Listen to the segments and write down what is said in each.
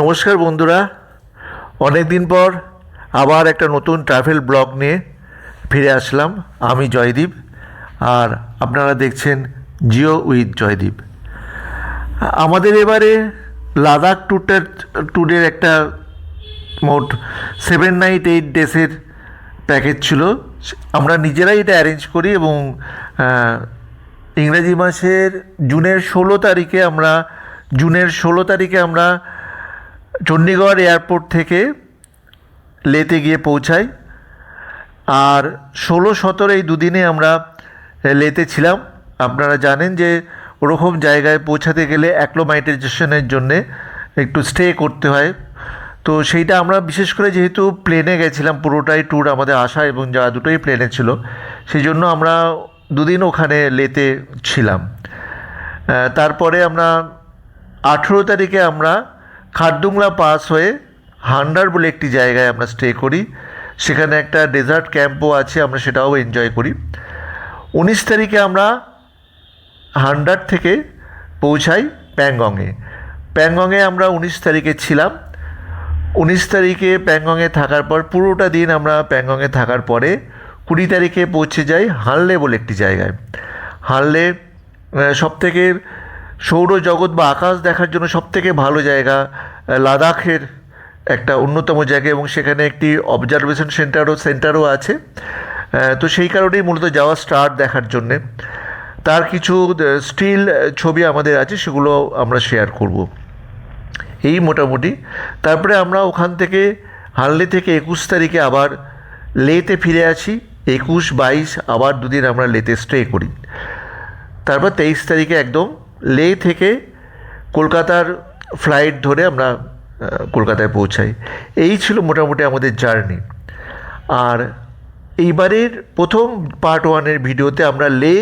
নমস্কার বন্ধুরা, অনেক দিন পর আবার একটা নতুন ট্রাভেল ব্লগ নিয়ে ফিরে আসলাম। আমি জয়দীপ, আর আপনারা দেখছেন জিও উইথ জয়দীপ। আমাদের এবারে লাদাখ ট্যুরের একটা মোট 7 নাইট 8 ডেসের প্যাকেজ ছিল। আমরা নিজেরাই এটা অ্যারেঞ্জ করি এবং ইংরেজি মাসের জুনের 16 তারিখে আমরা চণ্ডীগড় এয়ারপোর্ট থেকে লেতে গিয়ে পৌঁছাই। আর 16-17 এই দুদিনে আমরা লেতে ছিলাম। আপনারা জানেন যে ওরকম জায়গায় পৌঁছাতে গেলে অ্যাক্লোমাইটেশনের জন্যে একটু স্টে করতে হয়। তো সেইটা আমরা বিশেষ করে যেহেতু প্লেনে গেছিলাম, পুরোটাই ট্যুর আমাদের আসা এবং যাওয়া দুটোই প্লেনে ছিল, সেই জন্য আমরা দুদিন ওখানে লেতে ছিলাম। তারপরে আমরা 18 তারিখে আমরা খারদুংলা পাস হয়ে হান্ডার বলে একটি জায়গায় আমরা স্টে করি। সেখানে একটা ডেজার্ট ক্যাম্পও আছে, আমরা সেটাও এনজয় করি। 19 তারিখে আমরা হান্ডার থেকে পৌঁছাই প্যাংগংয়ে আমরা 19 তারিখে ছিলাম। 19 তারিখে প্যাংগংয়ে থাকার পর পুরোটা দিন আমরা প্যাংগংয়ে থাকার পরে 20 তারিখে পৌঁছে যাই হানলে বলে একটি জায়গায়। হানলে সবথেকে সৌরজগৎ বা আকাশ দেখার জন্য সবথেকে ভালো জায়গা, লাদাখের একটা অন্যতম জায়গা, এবং সেখানে একটি অবজারভেশন সেন্টারও আছে। তো সেই কারণেই মূলত যাওয়া স্টার দেখার জন্যে। তার কিছু স্টিল ছবি আমাদের আছে, সেগুলো আমরা শেয়ার করব। এই মোটামুটি তারপরে আমরা ওখান থেকে হানলে থেকে 21 তারিখে আবার লেতে ফিরে আসি। 21-22 আবার দুদিন আমরা লেতে স্টে করি। তারপর 23 তারিখে একদম লে থেকে কলকাতার ফ্লাইট ধরে আমরা কলকাতায় পৌঁছাই। এই ছিল মোটামুটি আমাদের জার্নি। আর এইবারের প্রথম পার্ট 1-এর ভিডিওতে আমরা লে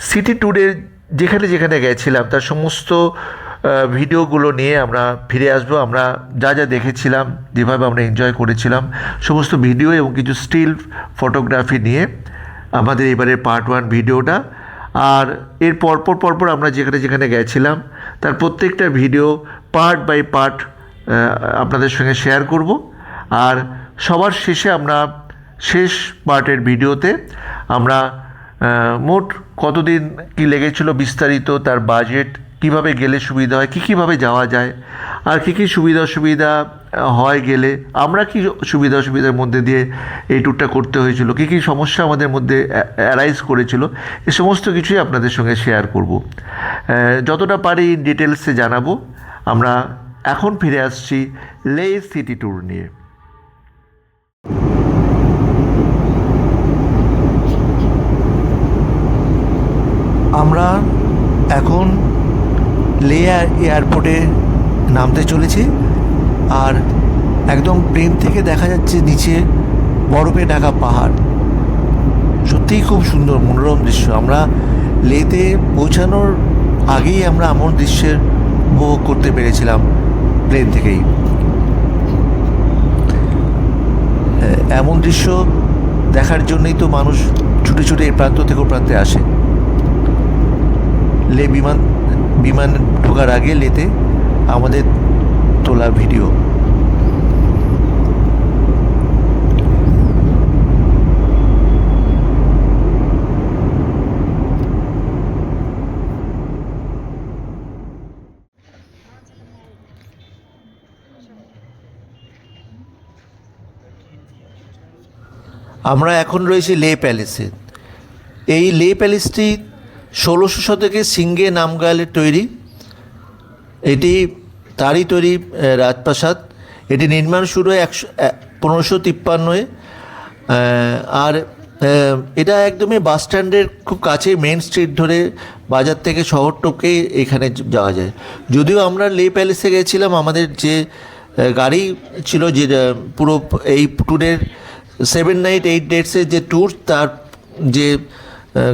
সিটি ট্যুরের যেখানে যেখানে গেছিলাম তার সমস্ত ভিডিওগুলো নিয়ে আমরা ফিরে আসবো। আমরা যা যা দেখেছিলাম, যেভাবে আমরা এনজয় করেছিলাম, সমস্ত ভিডিও এবং কিছু স্টিল ফটোগ্রাফি নিয়ে আমাদের এবারের পার্ট 1 ভিডিওটা। আর এর পরপর আমরা যেখানে যেখানে গেছিলাম তার প্রত্যেকটা ভিডিও পার্ট বাই পার্ট আপনাদের সঙ্গে শেয়ার করব। আর সবার শেষে আমরা শেষ পার্টের ভিডিওতে আমরা মোট কতদিন কি লেগেছিল বিস্তারিত, তার বাজেট, কিভাবে গেলে সুবিধা হয়, কীভাবে যাওয়া যায়, আর কী সুবিধা হয় গেলে, আমরা কি সুবিধা অসুবিধার মধ্যে দিয়ে এই ট্যুরটা করতে হয়েছিল, কী সমস্যা আমাদের মধ্যে অ্যারাইজ করেছিল, এ সমস্ত কিছুই আপনাদের সঙ্গে শেয়ার করব। যতটা পারি ডিটেলসে জানাবো। আমরা এখন ফিরে আসছি লে সিটি ট্যুর নিয়ে। আমরা এখন লে এয়ারপোর্টে নামতে চলেছি। আর একদম প্লেন থেকে দেখা যাচ্ছে নিচে বরফে ঢাকা পাহাড়। সত্যিই খুব সুন্দর মনোরম দৃশ্য। আমরা লেতে পৌঁছানোর আগেই আমরা এমন দৃশ্যের উপভোগ করতে পেরেছিলাম প্লেন থেকেই। এমন দৃশ্য দেখার জন্যই তো মানুষ ছুটে ছুটে এই প্রান্ত থেকে ও প্রান্তে আসে। লে বিমান ঢোকার আগে লেতে আমাদের তোলা ভিডিও। আমরা এখন রয়েছি লে প্যালেসে। এই লে প্যালেসটি 1600 শতকে সিঙ্গে নামগ্যালের তৈরি। এটি তারই তৈরি রাজপ্রাসাদ। এটি নির্মাণ শুরু হয় 1553-এ। আর এটা একদমই বাস স্ট্যান্ডের খুব কাছে, মেন স্ট্রিট ধরে বাজার থেকে শহর টপকে এখানে যাওয়া যায়। যদিও আমরা লে প্যালেসে গেছিলাম, আমাদের যে গাড়ি ছিল, যে পুরো এই ট্যুরের 7 নাইট 8 ডেটসের যে ট্যুর, তার যে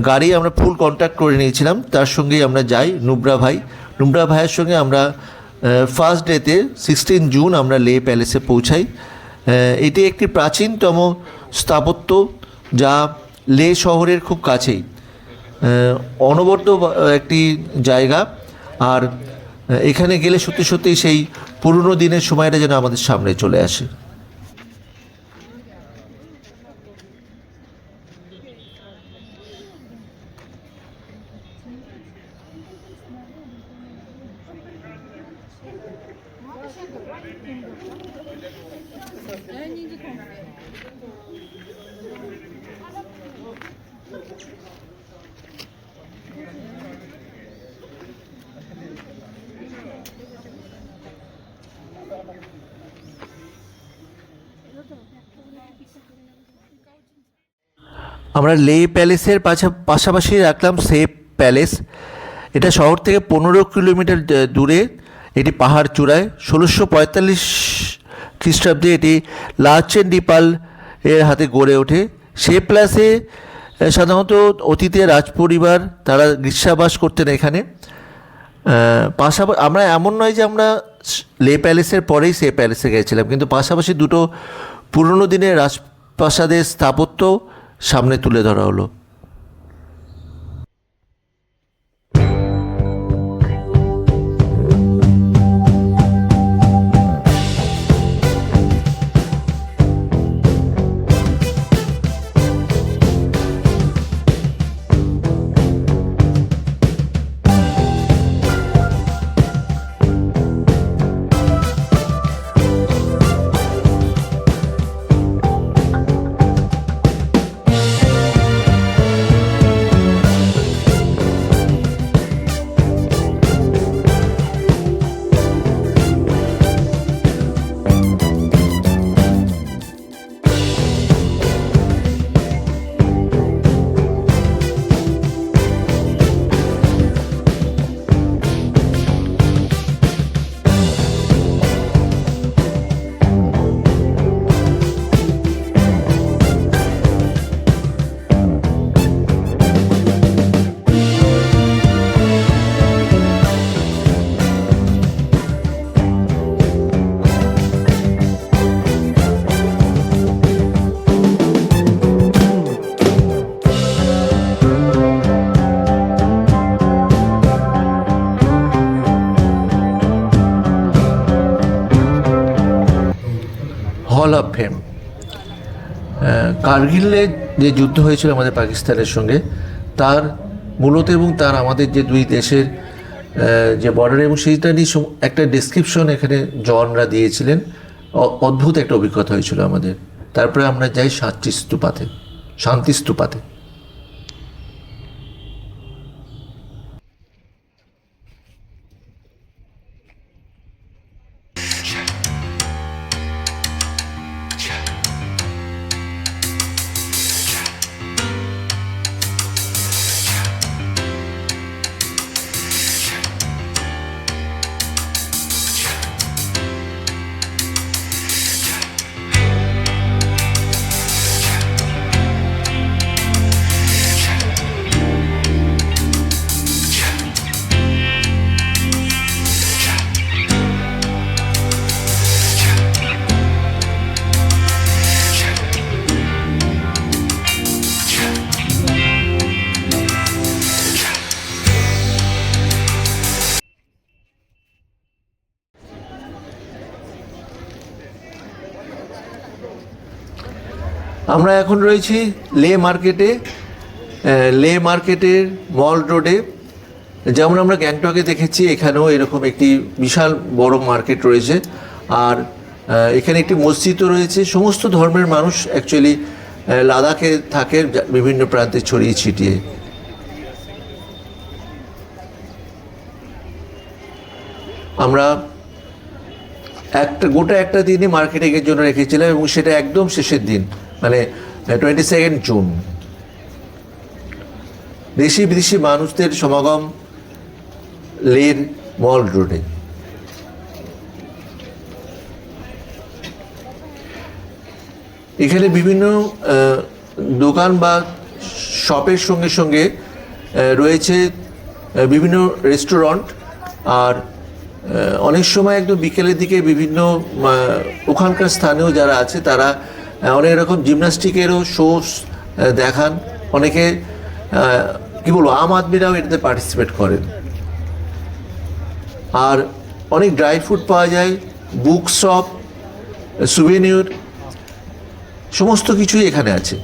গাড়ি আমরা ফুল কন্ট্যাক্ট করে নিয়েছিলাম, তার সঙ্গেই আমরা যাই। নুব্রা ভাইয়ের সঙ্গে আমরা ফার্স্ট ডেতে 16 জুন আমরা লে প্যালেসে পৌঁছাই। এটি একটি প্রাচীনতম স্থাপত্য যা লে শহরের খুব কাছেই, অনবদ্য একটি জায়গা। আর এখানে গেলে সত্যি সত্যি সেই পুরনো দিনের সময়টা যেন আমাদের সামনে চলে আসে। আমরা লে প্যালেসের পাশাপাশি রাখলাম সেপ প্যালেস। এটা শহর থেকে 15 কিলোমিটার দূরে, এটি পাহাড় চূড়ায়। 1645 খ্রিস্টাব্দে এটি লাচেন ডিপাল এর হাতে গড়ে ওঠে। সেপ প্যালেসে সাধারণত অতীতে রাজপরিবার তারা গ্রীষ্মাবাস করতেন এখানে। পাশাপাশি আমরা এমন নয় যে আমরা লে প্যালেসের পরেই সেপ প্যালেসে গেছিলাম, কিন্তু পাশাপাশি দুটো পুরনো দিনের রাজপ্রাসাদের স্থাপত্য সামনে তুলে ধরা হলো। Hall of fame. কার্গিলে যে যুদ্ধ হয়েছিল আমাদের পাকিস্তানের সঙ্গে, তার মূলত এবং তার আমাদের যে দুই দেশের যে বর্ডার, এবং সেইটা নিয়ে একটা ডেসক্রিপশন এখানে জনরা দিয়েছিলেন। অদ্ভুত একটা অভিজ্ঞতা হয়েছিল আমাদের। তারপরে আমরা যাই শান্তি স্তূপাতে। আমরা এখন রয়েছি লে মার্কেটের মল রোডে। যেমন আমরা গ্যাংটকে দেখেছি, এখানেও এরকম একটি বিশাল বড় মার্কেট রয়েছে। আর এখানে একটি মসজিদও রয়েছে। সমস্ত ধর্মের মানুষ অ্যাকচুয়ালি লাদাখে থাকে, বিভিন্ন প্রান্তে ছড়িয়ে ছিটিয়ে। আমরা গোটা একটা দিনই মার্কেটিংয়ের জন্য রেখেছিলাম, এবং সেটা একদম শেষের দিন, মানে 22 জুন। দেশি বিদেশি মানুষদের সমাগম লের মল রোডে। এখানে বিভিন্ন দোকান বা শপের সঙ্গে সঙ্গে রয়েছে বিভিন্ন রেস্টুরেন্ট। আর অনেক সময় একদম বিকেলের দিকে বিভিন্ন ওখানকার স্থানীয় যারা আছে তারা অনেক রকম জিমন্যাস্টিকেরও শোস দেখান। অনেকে কী বলবো, আম আদমিরাও এটাতে পার্টিসিপেট করেন। আর অনেক ড্রাই ফ্রুট পাওয়া যায়, বুক শপ, সুভেনির, সমস্ত কিছুই এখানে আছে।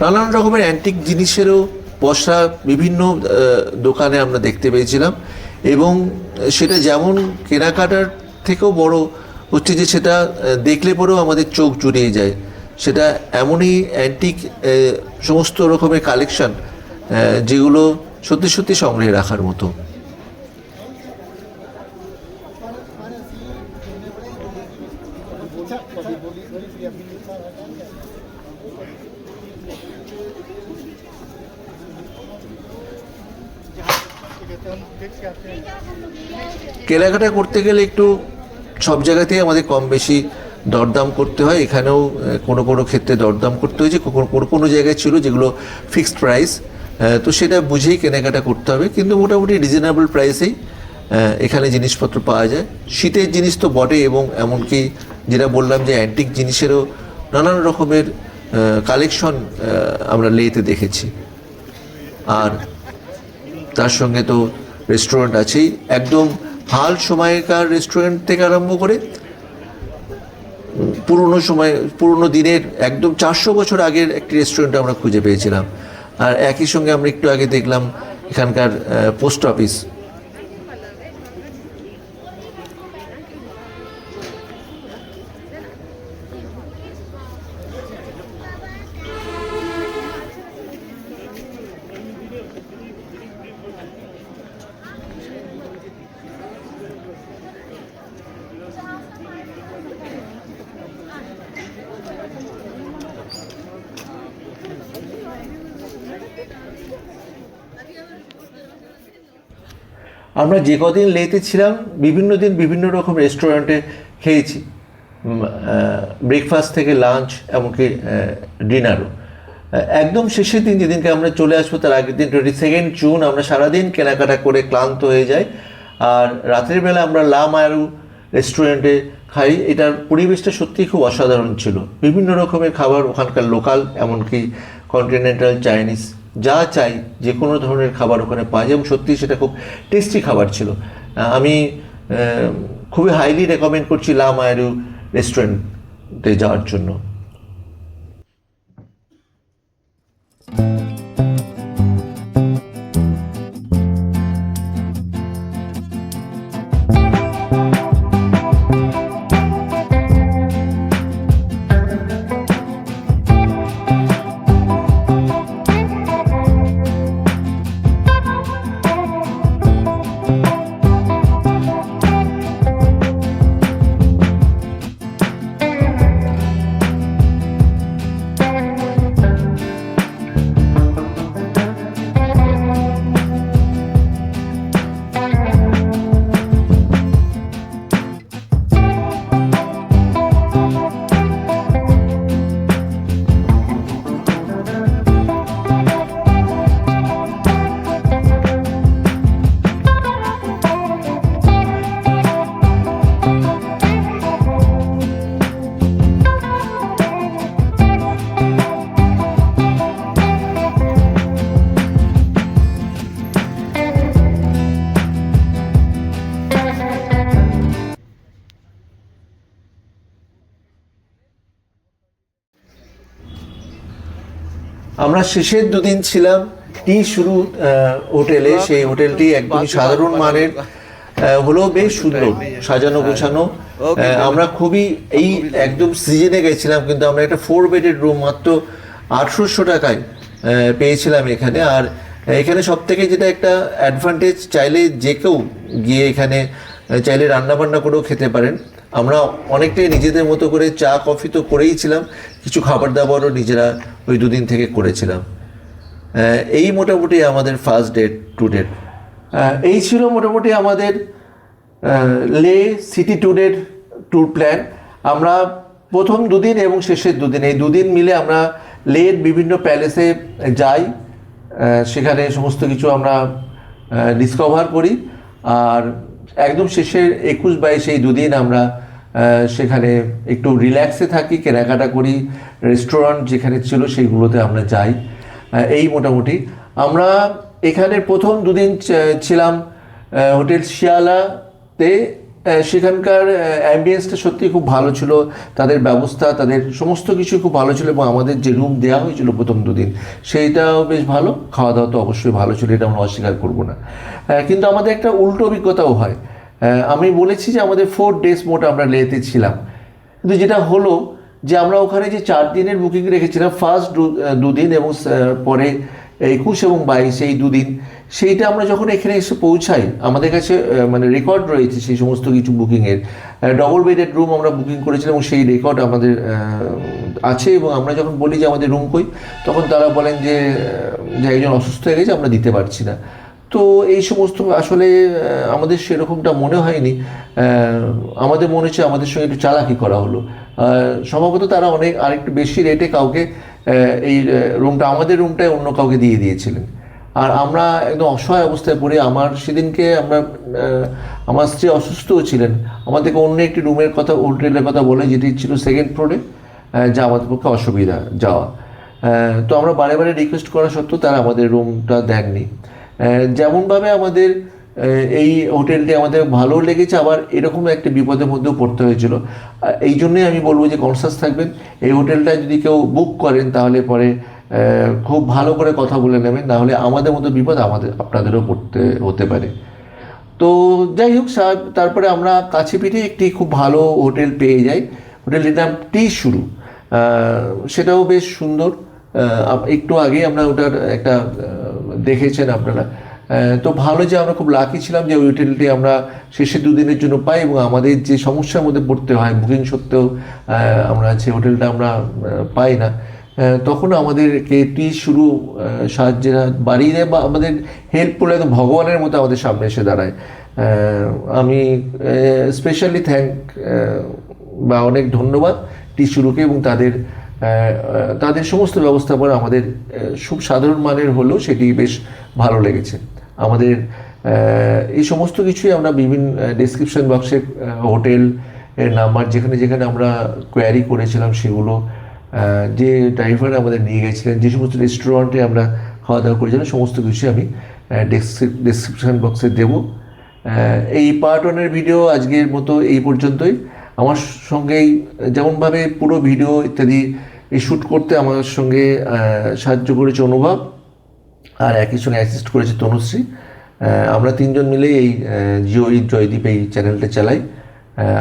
নানান রকমের অ্যান্টিক জিনিসেরও পসরা বিভিন্ন দোকানে আমরা দেখতে পেয়েছিলাম, এবং সেটা যেমন কেনাকাটার থেকেও বড় হচ্ছে যে সেটা দেখলে পরেও আমাদের চোখ জুড়িয়ে যায়। সেটা এমনই অ্যান্টিক সমস্ত রকমের কালেকশন যেগুলো সত্যি সত্যি সংগ্রহে রাখার মতো। কেনাকাটা করতে গেলে একটু সব জায়গাতেই আমাদের কম বেশি দরদাম করতে হয়। এখানেও কোনো কোনো ক্ষেত্রে দরদাম করতে হয়েছে, কোনো কোনো জায়গায় ছিল যেগুলো ফিক্সড প্রাইস, তো সেটা বুঝেই কেনাকাটা করতে হবে। কিন্তু মোটামুটি রিজনেবল প্রাইসেই এখানে জিনিসপত্র পাওয়া যায়। শীতের জিনিস তো বটে, এবং এমনকি যেটা বললাম যে অ্যান্টিক জিনিসেরও নানান রকমের কালেকশন আমরা লেতে দেখেছি। আর তার সঙ্গে তো রেস্টুরেন্ট আছেই, একদম হাল সময়কার রেস্টুরেন্ট থেকে আরম্ভ করে পুরনো দিনের একদম 400 বছর আগের একটি রেস্টুরেন্ট আমরা খুঁজে পেয়েছিলাম। আর একই সঙ্গে আমরা একটু আগে দেখলাম এখানকার পোস্ট অফিস। আমরা যে কদিন লেতে ছিলাম বিভিন্ন দিন বিভিন্ন রকম রেস্টুরেন্টে খেয়েছি, ব্রেকফাস্ট থেকে লাঞ্চ এমনকি ডিনারও। একদম শেষের দিন যেদিনকে আমরা চলে আসবো তার আগের দিন 22 জুন আমরা সারাদিন কেনাকাটা করে ক্লান্ত হয়ে যাই, আর রাতের বেলা আমরা লা মায়ারু রেস্টুরেন্টে খাই। এটার পরিবেশটা সত্যিই খুব অসাধারণ ছিল। বিভিন্ন রকমের খাবার ওখানকার লোকাল, এমনকি কন্টিনেন্টাল, চাইনিজ, যা চাই যে কোনো ধরনের খাবার ওখানে পাওয়া যায়, এবং সত্যি সেটা খুব টেস্টি খাবার ছিল। আমি খুবই হাইলি রেকমেন্ড করছি লা মায়ারু রেস্টুরেন্টে যাওয়ার জন্য। আমরা শেষের দুদিন ছিলাম টি শুরু হোটেলে। সেই হোটেলটি একদমই সাধারণ মানের হলেও বেশ সুন্দর সাজানো গোছানো। আমরা খুবই এই একদম সিজনে গেছিলাম, কিন্তু আমরা একটা 4 বেডের রুম মাত্র 800 টাকায় পেয়েছিলাম এখানে। আর এখানে সব থেকে যেটা একটা অ্যাডভান্টেজ, চাইলে যে কেউ গিয়ে এখানে চাইলে রান্নাবান্না করেও খেতে পারেন। আমরা অনেকটাই নিজেদের মতো করে চা কফি তো করেই ছিলাম, কিছু খাবার দাবারও নিজেরা ওই দুদিন থেকে করেছিলাম। এই মোটামুটি আমাদের ফার্স্ট ডে টু ডে এই ছিল মোটামুটি আমাদের লে সিটি ট্যুরের ট্যুর প্ল্যান। আমরা প্রথম দুদিন এবং শেষের দুদিন, এই দুদিন মিলে আমরা লের বিভিন্ন প্যালেসে যাই, সেখানে সমস্ত কিছু আমরা ডিসকভার করি। আর একদম শেষের 21-22 এই দুদিন আমরা সেখানে একটু রিল্যাক্সে থাকি, কেনাকাটা করি, রেস্টুরেন্ট যেখানে ছিল সেইগুলোতে আমরা যাই। এই মোটামুটি আমরা এখানে প্রথম দুদিন ছিলাম হোটেল শিয়ালাতে। সেখানকার অ্যাম্বিয়েন্সটা সত্যি খুব ভালো ছিল, তাদের ব্যবস্থা, তাদের সমস্ত কিছু খুব ভালো ছিল, এবং আমাদের যে রুম দেওয়া হয়েছিল প্রথম দুদিন সেইটাও বেশ ভালো। খাওয়া দাওয়া তো অবশ্যই ভালো ছিল, এটা আমরা অস্বীকার করবো না। কিন্তু আমাদের একটা উল্টো অভিজ্ঞতাও হয়। আমি বলেছি যে আমাদের 4 days মোট আমরা লেতে ছিলাম, কিন্তু যেটা হলো যে আমরা ওখানে যে 4 দিনের বুকিং রেখেছিলাম, ফার্স্ট দুদিন এবং পরে 21 এবং 22 এই দুদিন, সেইটা আমরা যখন এখানে এসে পৌঁছাই আমাদের কাছে মানে রেকর্ড রয়েছে সেই সমস্ত কিছু বুকিংয়ের। ডবল বেডেড রুম আমরা বুকিং করেছিলাম এবং সেই রেকর্ড আমাদের আছে, এবং আমরা যখন বলি যে আমাদের রুম কই, তখন তারা বলেন যে একজন অসুস্থ হয়ে গেছে, আমরা দিতে পারছি না। তো এই সমস্ত আসলে আমাদের সেরকমটা মনে হয়নি। আমাদের মনে হচ্ছে আমাদের সঙ্গে একটু চালাকি করা হলো। সম্ভবত তারা আরেকটু বেশি রেটে কাউকে এই রুমটা, আমাদের রুমটায় অন্য কাউকে দিয়ে দিয়েছিলেন। আর আমরা একদম অসহায় অবস্থায় পড়ে, সেদিনকে আমার স্ত্রী অসুস্থও ছিলেন, আমাদেরকে অন্য একটি রুমের কথা, হোটেলের কথা বলে, যেটি ছিল 2nd floor, যা আমাদের পক্ষে অসুবিধা যাওয়া। তো আমরা বারে বারে রিকোয়েস্ট করা সত্ত্বেও তারা আমাদের রুমটা দেননি। যেমনভাবে আমাদের এই হোটেলটি আমাদের ভালো লেগেছে, আবার এরকম একটা বিপদের মধ্যেও পড়তে হয়েছিল। এই জন্যই আমি বলবো যে কনসাস থাকবেন, এই হোটেলটা যদি কেউ বুক করেন তাহলে পরে খুব ভালো করে কথা বলে নেবেন, নাহলে আমাদের মতো বিপদ আপনাদেরও হতে পারে। তো যাই হোক, তারপরে আমরা কাছে পিঠে একটি খুব ভালো হোটেল পেয়ে যাই। হোটেলটির নাম টি শুরু, সেটাও বেশ সুন্দর। একটু আগে আমরা ওটার একটা দেখেছেন আপনারা। তো ভালো যে আমরা খুব লাকি ছিলাম যে ওই হোটেলটি আমরা শেষে দুদিনের জন্য পাই, এবং আমাদের যে সমস্যার মধ্যে পড়তে হয় বুকিং সত্ত্বেও আমরা যে হোটেলটা আমরা পাই না, তখন আমাদেরকে টি শুরু সাহায্যের হাত বাড়িয়ে দেয়, বা আমাদের হেল্প করলে একদম ভগবানের মতো আমাদের সামনে এসে দাঁড়ায়। আমি স্পেশালি বা অনেক ধন্যবাদ টি শুরুকে, এবং তাদের সমস্ত ব্যবস্থাপনা আমাদের খুব সাধারণ মানের হলেও সেটি বেশ ভালো লেগেছে আমাদের। এই সমস্ত কিছুই আমরা বিভিন্ন ডেসক্রিপশন বক্সে হোটেল এর নাম্বার যেখানে যেখানে আমরা কোয়ারি করেছিলাম সেগুলো, যে ড্রাইভার আমাদের নিয়ে গেছিলেন, যে সমস্ত রেস্টুরেন্টে আমরা খাওয়া দাওয়া করেছিলাম, সমস্ত কিছুই আমি ডেসক্রিপশন বক্সে দেব। এই পার্ট 1-এর ভিডিও আজকের মতো এই পর্যন্তই। আমার সঙ্গেই যেমনভাবে পুরো ভিডিও ইত্যাদি এই শ্যুট করতে আমার সঙ্গে সাহায্য করেছে অনুভব, আর একই সঙ্গে অ্যাসিস্ট করেছে তনুশ্রী। আমরা 3 জন মিলেই এই জিও ইট জয়দীপ এই চ্যানেলটা চালাই।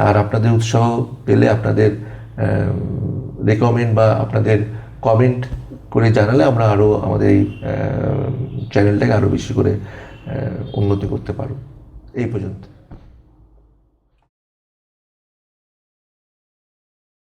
আর আপনাদের উৎসাহ পেলে, আপনাদের রেকমেন্ড বা আপনাদের কমেন্ট করে জানালে আমরা আরও আমাদের এই চ্যানেলটাকে আরও বেশি করে উন্নতি করতে পারব। এই পর্যন্ত।